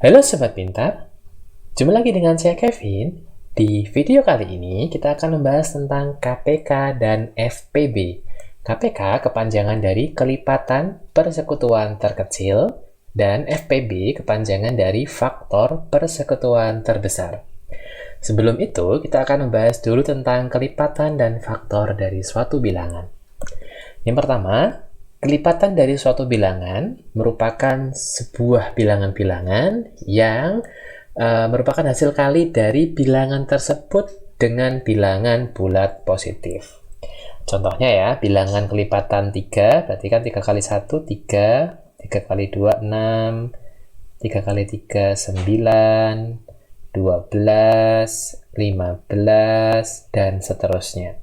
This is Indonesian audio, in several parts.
Halo Sobat Pintar, jumpa lagi dengan saya Kevin. Di video kali ini kita akan membahas tentang KPK dan FPB. KPK kepanjangan dari kelipatan persekutuan terkecil dan FPB kepanjangan dari faktor persekutuan terbesar. Sebelum itu, kita akan membahas dulu tentang kelipatan dan faktor dari suatu bilangan. Yang pertama, kelipatan dari suatu bilangan merupakan sebuah bilangan-bilangan yang merupakan hasil kali dari bilangan tersebut dengan bilangan bulat positif. Contohnya ya, bilangan kelipatan 3, berarti kan 3 kali 1, 3, 3 kali 2, 6, 3 kali 3, 9, 12, 15, dan seterusnya.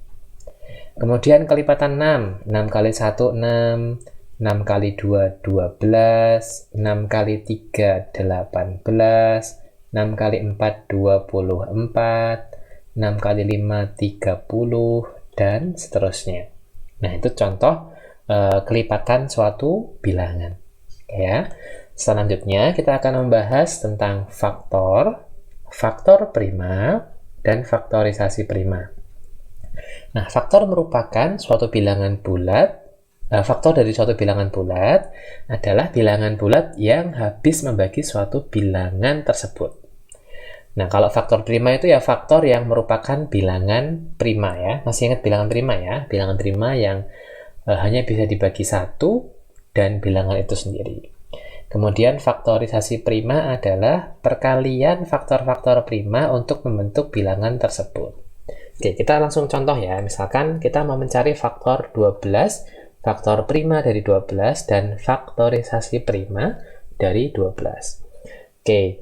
Kemudian kelipatan 6, 6 kali 1, 6, 6 kali 2, 12, 6 kali 3, 18, 6 kali 4, 24, 6 kali 5, 30, dan seterusnya. Nah, itu contoh kelipatan suatu bilangan. Ya. Selanjutnya, kita akan membahas tentang faktor, faktor prima, dan faktorisasi prima. Nah, faktor merupakan suatu bilangan bulat. Faktor dari suatu bilangan bulat adalah bilangan bulat yang habis membagi suatu bilangan tersebut. Nah, kalau faktor prima itu ya faktor yang merupakan bilangan prima ya. Masih ingat bilangan prima ya? Bilangan prima yang hanya bisa dibagi satu dan bilangan itu sendiri. Kemudian faktorisasi prima adalah perkalian faktor-faktor prima untuk membentuk bilangan tersebut. Oke, kita langsung contoh ya. Misalkan kita mau mencari faktor 12, faktor prima dari 12, dan faktorisasi prima dari 12. Oke,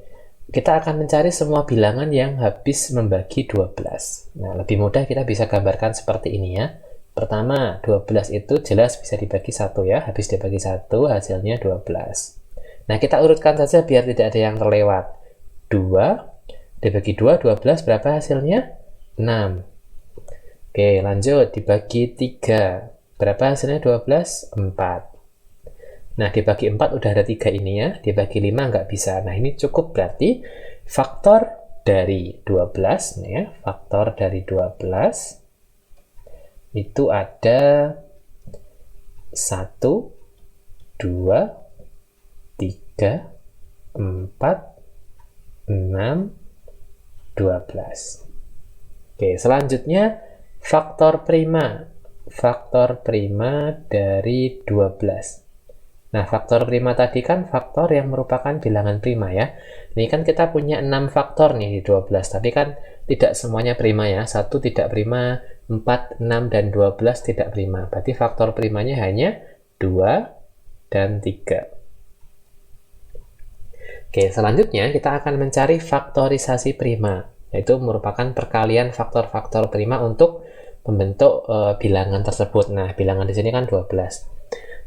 kita akan mencari semua bilangan yang habis membagi 12. Nah, lebih mudah kita bisa gambarkan seperti ini ya. Pertama, 12 itu jelas bisa dibagi 1 ya. Habis dibagi 1, hasilnya 12. Nah, kita urutkan saja biar tidak ada yang terlewat. 2, dibagi 2, 12, berapa hasilnya? 6. Oke, lanjut dibagi 3. Berapa hasilnya 12? 4. Nah, dibagi 4 udah ada 3 ini ya. Dibagi 5 nggak bisa. Nah, ini cukup berarti faktor dari 12 nih ya. Faktor dari 12 itu ada 1, 2, 3, 4, 6, 12. Oke, selanjutnya faktor prima. Faktor prima dari 12. Nah, faktor prima tadi kan faktor yang merupakan bilangan prima ya. Ini kan kita punya 6 faktor nih di 12, tapi kan tidak semuanya prima ya. 1 tidak prima, 4, 6, dan 12 tidak prima. Berarti faktor primanya hanya 2 dan 3. Oke, selanjutnya kita akan mencari faktorisasi prima, yaitu merupakan perkalian faktor-faktor prima untuk membentuk bilangan tersebut. Nah, bilangan di sini kan 12.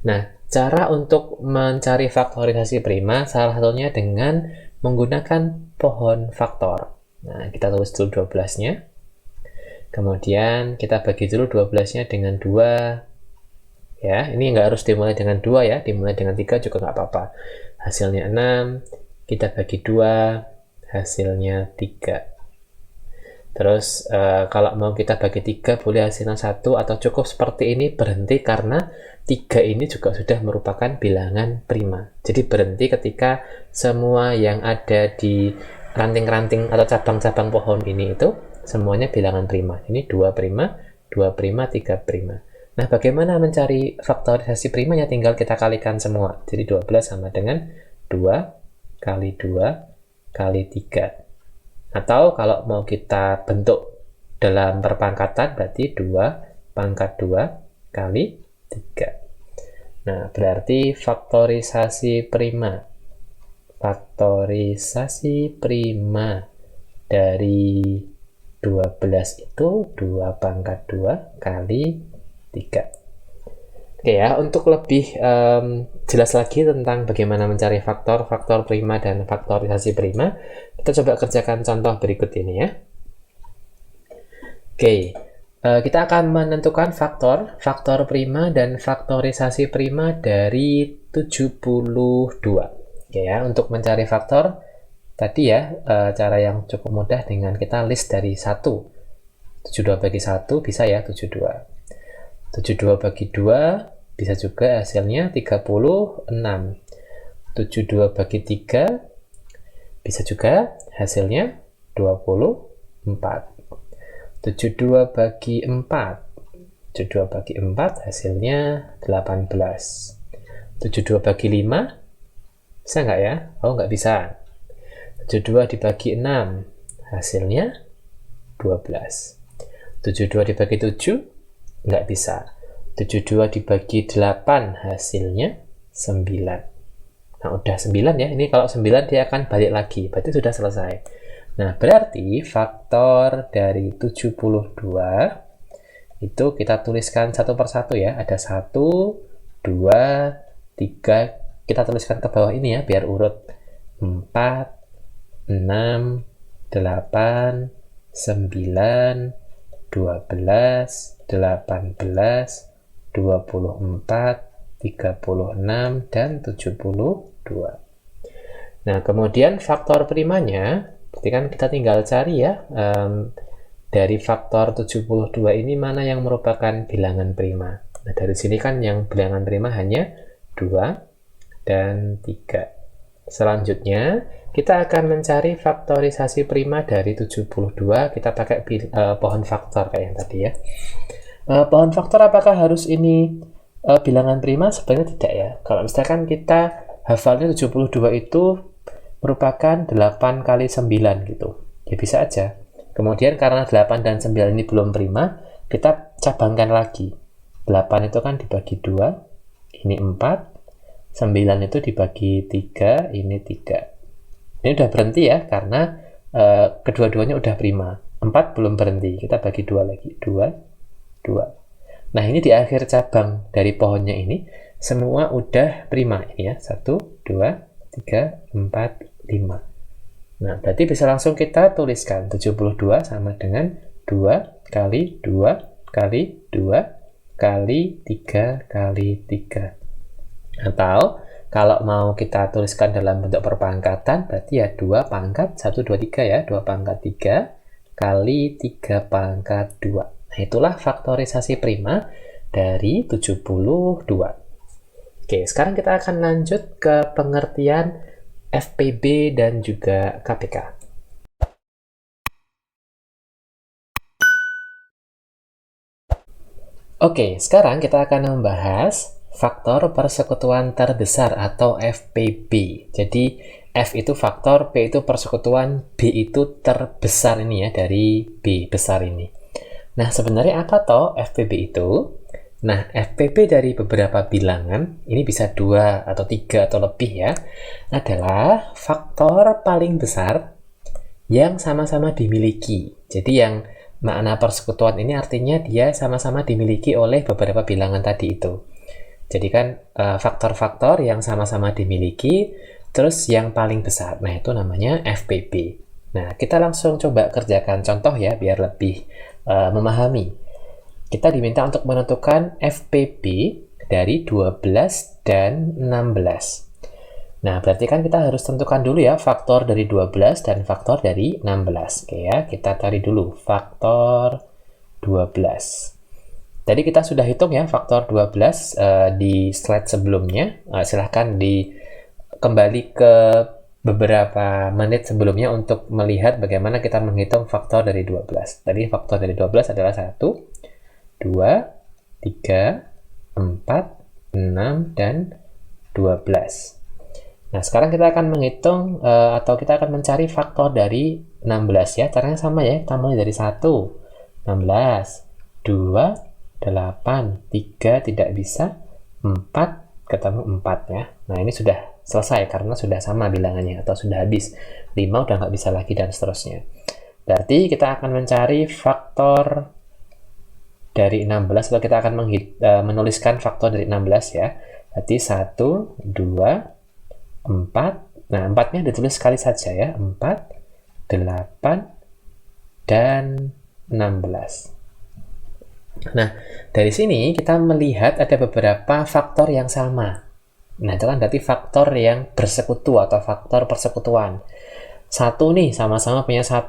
Nah, cara untuk mencari faktorisasi prima salah satunya dengan menggunakan pohon faktor. Nah, kita tulis dulu 12-nya. Kemudian kita bagi dulu 12-nya dengan 2. Ya, ini nggak harus dimulai dengan 2 ya, dimulai dengan 3 juga nggak apa-apa. Hasilnya 6, kita bagi 2, hasilnya 3. Terus kalau mau kita bagi 3 boleh hasilnya 1 atau cukup seperti ini berhenti karena 3 ini juga sudah merupakan bilangan prima. Jadi berhenti ketika semua yang ada di ranting-ranting atau cabang-cabang pohon ini itu semuanya bilangan prima. Ini 2 prima, 2 prima, 3 prima. Nah, bagaimana mencari faktorisasi primanya? Tinggal kita kalikan semua. Jadi 12 sama dengan 2 kali 2 kali 3. Atau kalau mau kita bentuk dalam perpangkatan berarti 2 pangkat 2 kali 3. Nah, berarti faktorisasi prima. Faktorisasi prima dari 12 itu 2 pangkat 2 kali 3. Oke ya, untuk lebih jelas lagi tentang bagaimana mencari faktor prima dan faktorisasi prima, kita coba kerjakan contoh berikut ini ya. Oke, kita akan menentukan faktor prima dan faktorisasi prima dari 72. Oke ya, untuk mencari faktor tadi ya, cara yang cukup mudah dengan kita list dari 1. 72 bagi 1 bisa ya 72. 72 bagi 2 bisa juga hasilnya 36. 72 bagi 3 bisa juga hasilnya 24. 72 bagi 4. 72 bagi 4 hasilnya 18. 72 bagi 5 bisa nggak ya? Oh, nggak bisa. 72 dibagi 6 hasilnya 12. 72 dibagi 7 nggak bisa. 72 dibagi 8 hasilnya 9. Nah, udah 9 ya. Ini kalau 9 dia akan balik lagi. Berarti sudah selesai. Nah, berarti faktor dari 72 itu kita tuliskan satu persatu ya. Ada 1, 2, 3. Kita tuliskan ke bawah ini ya, biar urut. 4, 6, 8, 9, 12, 18, 24, 36, dan 72. Nah, kemudian faktor primanya, berarti kan kita tinggal cari ya, dari faktor 72 ini mana yang merupakan bilangan prima. Nah, dari sini kan yang bilangan prima hanya 2 dan 3. Selanjutnya, kita akan mencari faktorisasi prima dari 72. Kita pakai pohon faktor kayak yang tadi ya. Pohon faktor apakah harus ini bilangan prima? Sebenarnya tidak ya. Kalau misalkan kita hafalnya 72 itu merupakan 8 kali 9 gitu. Ya bisa aja. Kemudian karena 8 dan 9 ini belum prima, kita cabangkan lagi. 8 itu kan dibagi 2, ini 4. 9 itu dibagi 3, ini 3. Ini udah berhenti ya, karena kedua-duanya udah prima. 4 belum berhenti, kita bagi 2 lagi. 2, 2. Nah, ini di akhir cabang dari pohonnya ini, semua udah prima. Ini ya, 1, 2, 3, 4, 5. Nah, berarti bisa langsung kita tuliskan 72 sama dengan 2 kali 2 kali 2 kali 3 kali 3. Atau kalau mau kita tuliskan dalam bentuk perpangkatan, berarti ya 2 pangkat 1, 2, 3 ya. 2 pangkat 3 kali 3 pangkat 2. Nah, itulah faktorisasi prima dari 72. Oke, sekarang kita akan lanjut ke pengertian FPB dan juga KPK. Oke, sekarang kita akan membahas faktor persekutuan terbesar atau FPB. Jadi F itu faktor, P itu persekutuan, B itu terbesar ini ya, dari B besar ini. Nah, sebenarnya apa toh FPB itu? Nah, FPB dari beberapa bilangan, ini bisa 2 atau 3 atau lebih ya, adalah faktor paling besar yang sama-sama dimiliki. Jadi yang makna persekutuan ini artinya dia sama-sama dimiliki oleh beberapa bilangan tadi itu. Jadi kan faktor-faktor yang sama-sama dimiliki, terus yang paling besar. Nah, itu namanya FPB. Nah, kita langsung coba kerjakan contoh ya, biar lebih memahami. Kita diminta untuk menentukan FPB dari 12 dan 16. Nah, berarti kan kita harus tentukan dulu ya faktor dari 12 dan faktor dari 16. Oke ya, kita cari dulu faktor 12. Tadi kita sudah hitung ya faktor 12 di slide sebelumnya. Silahkan kembali ke beberapa menit sebelumnya untuk melihat bagaimana kita menghitung faktor dari 12. Tadi faktor dari 12 adalah 1, 2, 3, 4, 6, dan 12. Nah, sekarang kita akan menghitung atau kita akan mencari faktor dari 16 ya. Caranya sama ya, kita mulai dari 1, 16, 2, 8, 3 tidak bisa, 4 ketemu 4 ya. Nah, ini sudah selesai karena sudah sama bilangannya atau sudah habis. 5 udah nggak bisa lagi dan seterusnya. Berarti kita akan mencari faktor dari 16 atau kita akan menuliskan faktor dari 16 ya. Berarti 1, 2, 4. Nah, 4-nya ditulis sekali saja ya. 4, 8, dan 16. Nah, dari sini kita melihat ada beberapa faktor yang sama. Nah, itu kan berarti faktor yang bersekutu atau faktor persekutuan. 1 nih sama-sama punya 1,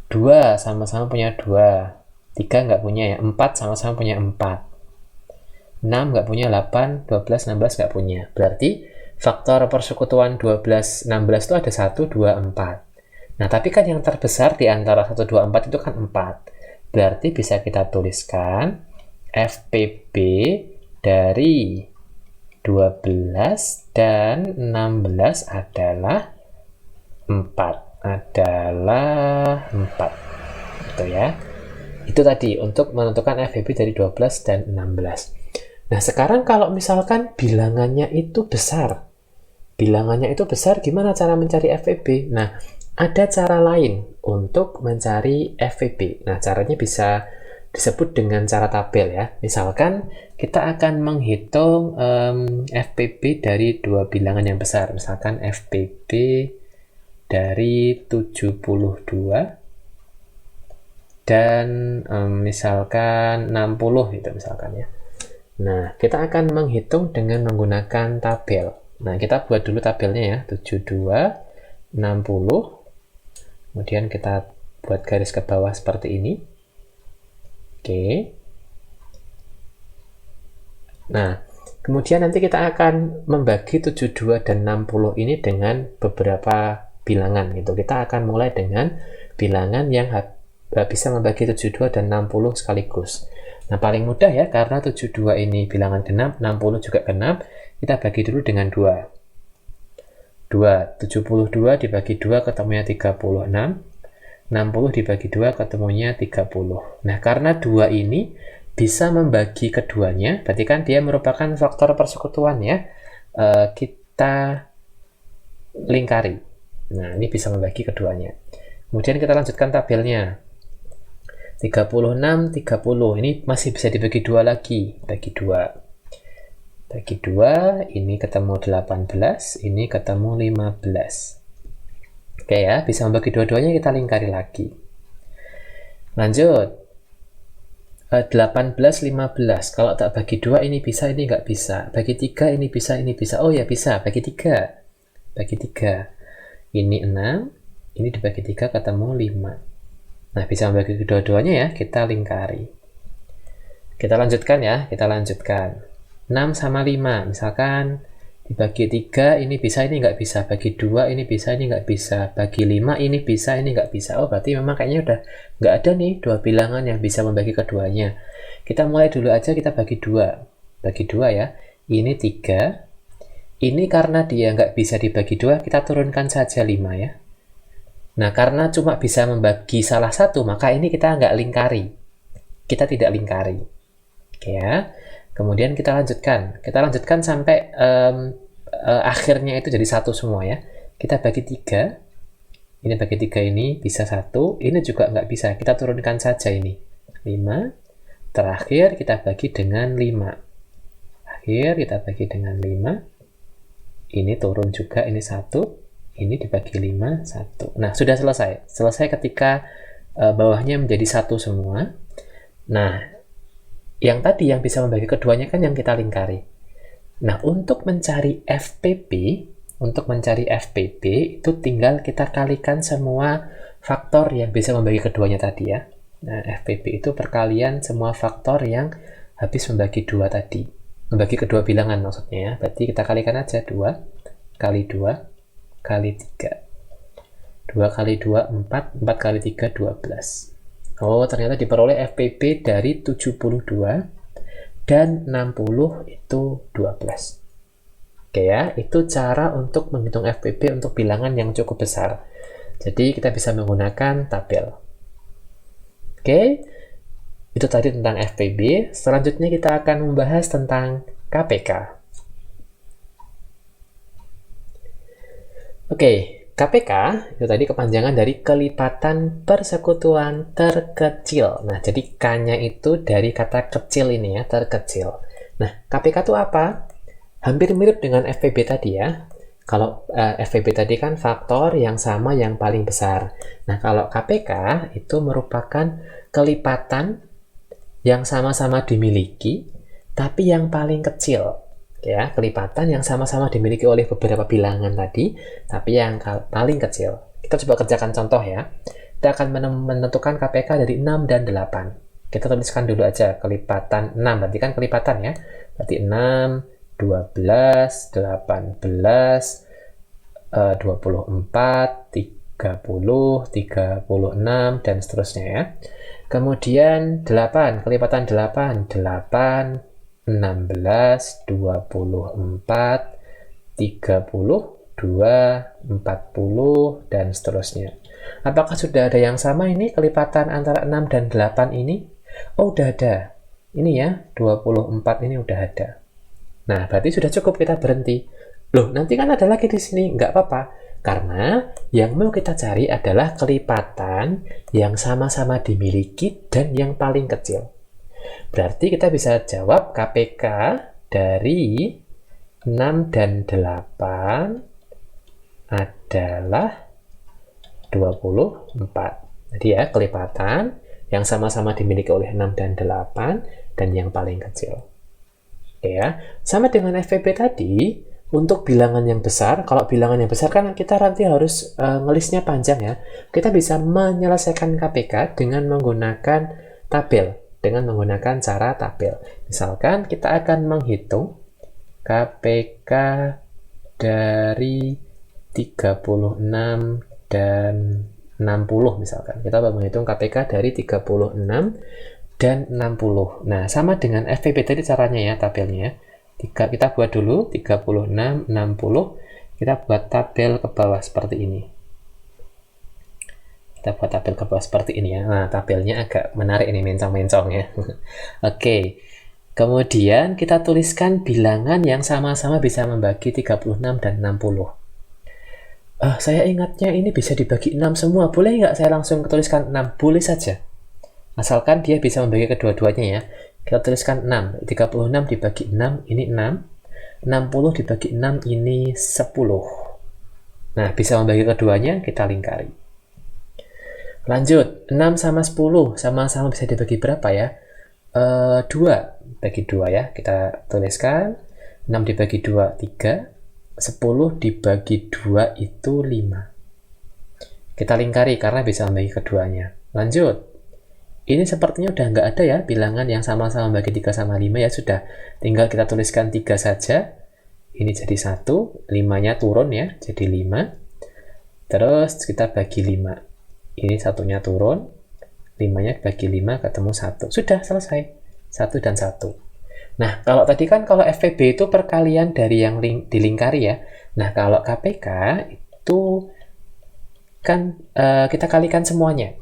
2 sama-sama punya 2, 3 nggak punya ya, 4 sama-sama punya 4, 6 nggak punya, 8, 12, 16 nggak punya. Berarti faktor persekutuan 12, 16 itu ada 1, 2, 4. Nah, tapi kan yang terbesar di antara 1, 2, 4 itu kan 4. Berarti bisa kita tuliskan FPB dari 12 dan 16 adalah 4. Adalah 4. Gitu ya. Itu tadi untuk menentukan FPB dari 12 dan 16. Nah, sekarang kalau misalkan bilangannya itu besar. Bilangannya itu besar, gimana cara mencari FPB? Nah, ada cara lain untuk mencari FPB. Nah, caranya bisa disebut dengan cara tabel ya. Misalkan kita akan menghitung FPB dari dua bilangan yang besar. Misalkan FPB dari 72 dan misalkan 60 gitu misalkan ya. Nah, kita akan menghitung dengan menggunakan tabel. Nah, kita buat dulu tabelnya ya, 72, 60. Kemudian kita buat garis ke bawah seperti ini. Oke. Nah, kemudian nanti kita akan membagi 72 dan 60 ini dengan beberapa bilangan gitu. Kita akan mulai dengan bilangan yang bisa membagi 72 dan 60 sekaligus. Nah, paling mudah ya, karena 72 ini bilangan genap, 60 juga genap, kita bagi dulu dengan 2. 72 dibagi 2 ketemunya 36, 60 dibagi 2 ketemunya 30. Nah, karena 2 ini bisa membagi keduanya, berarti kan dia merupakan faktor persekutuan ya, kita lingkari. Nah, ini bisa membagi keduanya. Kemudian kita lanjutkan tabelnya. 36, 30, ini masih bisa dibagi 2 lagi, bagi 2. Bagi 2, ini ketemu 18, ini ketemu 15. Oke ya, bisa membagi dua-duanya, kita lingkari lagi. Lanjut. 18, 15, kalau tak bagi 2 ini bisa, ini nggak bisa. Bagi 3 ini bisa, ini bisa. Oh ya bisa, bagi 3. Bagi 3. Ini 6, ini dibagi 3 ketemu 5. Nah, bisa membagi kedua-duanya ya, kita lingkari. Kita lanjutkan ya, kita lanjutkan. 6 sama 5, misalkan dibagi 3, ini bisa, ini nggak bisa. Bagi 2, ini bisa, ini nggak bisa. Bagi 5, ini bisa, ini nggak bisa. Oh, berarti memang kayaknya udah nggak ada nih dua bilangan yang bisa membagi keduanya. Kita mulai dulu aja, kita bagi 2. Bagi 2 ya. Ini 3. Ini karena dia nggak bisa dibagi 2, kita turunkan saja 5 ya. Nah, karena cuma bisa membagi salah satu, maka ini kita nggak lingkari. Kita tidak lingkari. Oke ya. Kemudian kita lanjutkan. Kita lanjutkan sampai akhirnya itu jadi 1 semua ya. Kita bagi 3. Ini bagi 3 ini bisa 1. Ini juga nggak bisa. Kita turunkan saja ini. 5. Terakhir kita bagi dengan 5. Akhir kita bagi dengan 5. Ini turun juga, ini 1. Ini dibagi 5, 1. Nah, sudah selesai. Selesai ketika bawahnya menjadi 1 semua. Nah, yang tadi yang bisa membagi keduanya kan yang kita lingkari. Nah, untuk mencari FPB itu tinggal kita kalikan semua faktor yang bisa membagi keduanya tadi ya. Nah, FPB itu perkalian semua faktor yang habis membagi 2 tadi. Membagi kedua bilangan maksudnya ya. Berarti kita kalikan aja 2 kali 2 kali 3. 2 kali 2, 4. 4 kali 3, 12. Oh, ternyata diperoleh FPB dari 72 dan 60 itu 12. Oke ya, itu cara untuk menghitung FPB untuk bilangan yang cukup besar. Jadi kita bisa menggunakan tabel. Oke, itu tadi tentang FPB. Selanjutnya kita akan membahas tentang KPK. Oke, KPK itu tadi kepanjangan dari kelipatan persekutuan terkecil. Nah, jadi K-nya itu dari kata kecil ini ya, terkecil. Nah, KPK itu apa? Hampir mirip dengan FPB tadi ya. Kalau FPB tadi kan faktor yang sama yang paling besar. Nah, kalau KPK itu merupakan kelipatan yang sama-sama dimiliki, tapi yang paling kecil. Ya, kelipatan yang sama-sama dimiliki oleh beberapa bilangan tadi, tapi yang paling kecil. Kita coba kerjakan contoh ya. Kita akan menentukan KPK dari 6 dan 8. Kita tuliskan dulu aja kelipatan 6, berarti kan kelipatan ya. Berarti 6, 12, 18, 24, 30, 36, dan seterusnya ya. Kemudian 8, kelipatan 8, 8, 16, 24, 32, 40, dan seterusnya. Apakah sudah ada yang sama ini kelipatan antara 6 dan 8 ini? Oh, udah ada. Ini ya, 24 ini udah ada. Nah, berarti sudah cukup kita berhenti. Loh, nanti kan ada lagi di sini. Nggak apa-apa. Karena yang mau kita cari adalah kelipatan yang sama-sama dimiliki dan yang paling kecil. Berarti kita bisa jawab KPK dari 6 dan 8 adalah 24. Jadi ya, kelipatan yang sama-sama dimiliki oleh 6 dan 8 dan yang paling kecil. Oke ya, sama dengan FPB tadi, untuk bilangan yang besar, kalau bilangan yang besar kan kita nanti harus ngelisnya panjang ya. Kita bisa menyelesaikan KPK dengan menggunakan tabel, dengan menggunakan cara tabel. Misalkan kita akan menghitung KPK dari 36 dan 60 misalkan. Kita menghitung KPK dari 36 dan 60. Nah, sama dengan FPB tadi caranya ya, tabelnya ya. Kita buat dulu 36, 60. Kita buat tabel ke bawah seperti ini. Kita buat tabel ke bawah seperti ini ya. Nah, tabelnya agak menarik ini, mencong-mencong ya. Oke. Kemudian kita tuliskan bilangan yang sama-sama bisa membagi 36 dan 60. Saya ingatnya ini bisa dibagi 6 semua. Boleh nggak saya langsung tuliskan 6? Boleh saja. Asalkan dia bisa membagi kedua-duanya ya. Kita tuliskan 6. 36 dibagi 6, ini 6. 60 dibagi 6, ini 10. Nah, bisa membagi keduanya, kita lingkari. Lanjut, 6 sama 10 sama-sama bisa dibagi berapa ya? 2. Bagi 2 ya. Kita tuliskan 6 dibagi 2, 3. 10 dibagi 2 itu 5. Kita lingkari karena bisa membagi keduanya. Lanjut. Ini sepertinya udah nggak ada ya bilangan yang sama-sama bagi 3 sama 5 ya, sudah. Tinggal kita tuliskan 3 saja. Ini jadi 1, 5-nya turun ya, jadi 5. Terus kita bagi 5. Ini satunya turun, 5-nya bagi 5 ketemu 1. Sudah selesai. 1 dan 1. Nah, kalau tadi kan kalau FPB itu perkalian dari yang dilingkari ya. Nah, kalau KPK itu kan kita kalikan semuanya.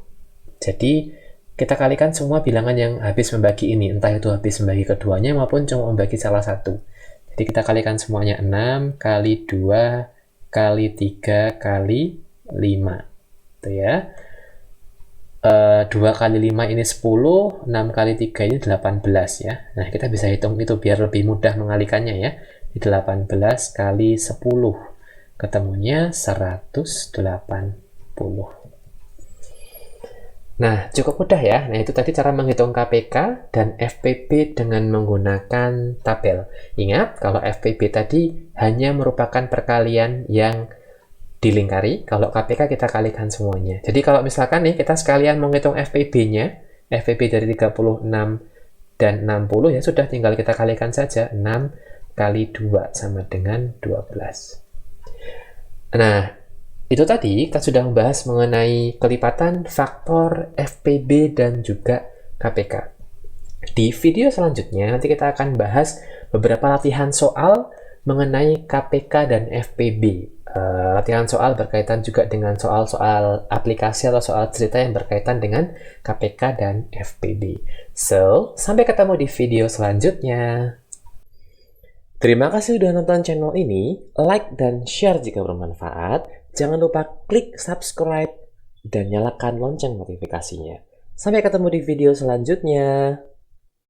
Jadi, kita kalikan semua bilangan yang habis membagi ini, entah itu habis membagi keduanya maupun cuma membagi salah satu. Jadi kita kalikan semuanya 6 kali 2 kali 3 kali 5. Itu ya. 2 kali 5 ini 10, 6 kali 3 ini 18 ya. Nah, kita bisa hitung itu biar lebih mudah mengalikannya ya. 18 kali 10. Ketemunya 180. Nah, cukup mudah ya. Nah, itu tadi cara menghitung KPK dan FPB dengan menggunakan tabel. Ingat, kalau FPB tadi hanya merupakan perkalian yang dilingkari. Kalau KPK kita kalikan semuanya. Jadi kalau misalkan nih, kita sekalian menghitung FPB-nya, FPB dari 36 dan 60 ya sudah tinggal kita kalikan saja. 6 kali 2 sama dengan 12. Nah, itu tadi kita sudah membahas mengenai kelipatan, faktor, FPB, dan juga KPK. Di video selanjutnya nanti kita akan bahas beberapa latihan soal mengenai KPK dan FPB. Latihan soal berkaitan juga dengan soal-soal aplikasi atau soal cerita yang berkaitan dengan KPK dan FPB. So, sampai ketemu di video selanjutnya. Terima kasih sudah nonton channel ini, like dan share jika bermanfaat. Jangan lupa klik subscribe dan nyalakan lonceng notifikasinya. Sampai ketemu di video selanjutnya.